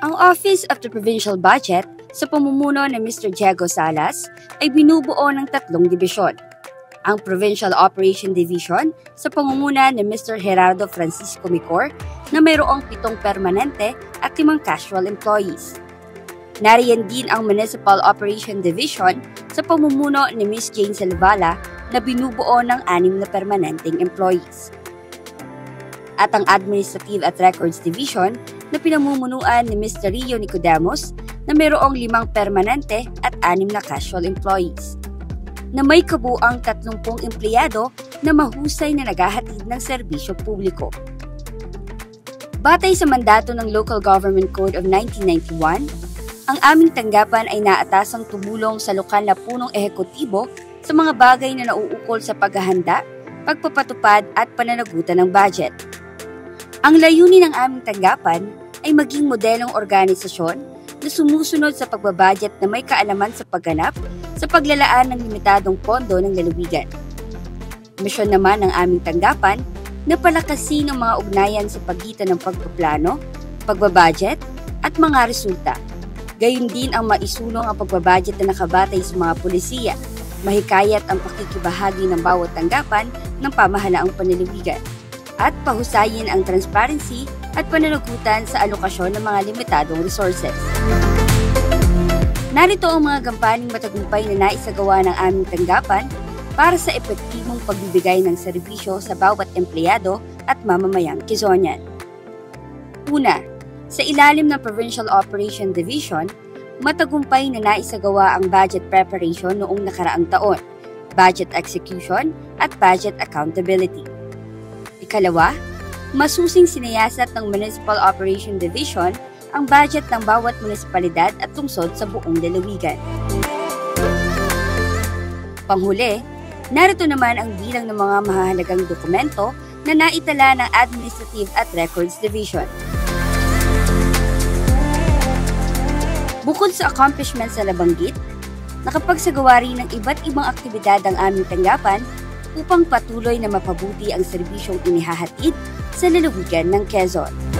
Ang Office of the Provincial Budget sa pamumuno ni Mr. Diego Salas ay binubuo ng tatlong dibisyon. Ang Provincial Operation Division sa pamumuno ni Mr. Gerardo Francisco Micor na mayroong 7 permanente at 5 casual employees. Nariyan din ang Municipal Operation Division sa pamumuno ni Ms. Jane Salvala na binubuo ng 6 na permanenteng employees. At ang Administrative at Records Division na pinamumunuan ni Mr. Rio Nicodemos na mayroong 5 permanente at 6 na casual employees, na may kabuang 30 empleyado na mahusay na naghahatid ng serbisyo publiko. Batay sa mandato ng Local Government Code of 1991, ang aming tanggapan ay naatasang tumulong sa lokal na punong ehekutibo sa mga bagay na nauukol sa paghahanda, pagpapatupad at pananagutan ng budget. Ang layunin ng aming tanggapan ay maging modelong organisasyon na sumusunod sa pagbabudget na may kaalaman sa pagganap sa paglalaan ng limitadong pondo ng lalawigan. Misyon naman ng aming tanggapan na palakasin ang mga ugnayan sa pagitan ng pagpaplano, pagbabudget at mga resulta. Gayon din ang maisulong ang pagbabudget na nakabatay sa mga pulisiya, mahikayat ang pakikibahagi ng bawat tanggapan ng pamahalaang panlalawigan, at pahusayin ang transparency at pananagutan sa alokasyon ng mga limitadong resources. Narito ang mga gampaning matagumpay na naisagawa ng aming tanggapan para sa epektibong pagbibigay ng serbisyo sa bawat empleyado at mamamayang Quezonian. Una, sa ilalim ng Provincial Operation Division, matagumpay na naisagawa ang budget preparation noong nakaraang taon, budget execution at budget accountability. Ikalawa, masusing sinayasat ng Municipal Operation Division ang budget ng bawat munisipalidad at lungsod sa buong lalawigan. Panghuli, narito naman ang bilang ng mga mahahalagang dokumento na naitala ng Administrative at Records Division. Bukod sa accomplishments na nabanggit, nakapagsagawa rin ng iba't ibang aktibidad ang aming tanggapan upang patuloy na mapabuti ang serbisyong inihahatid sa lalawigan ng Quezon.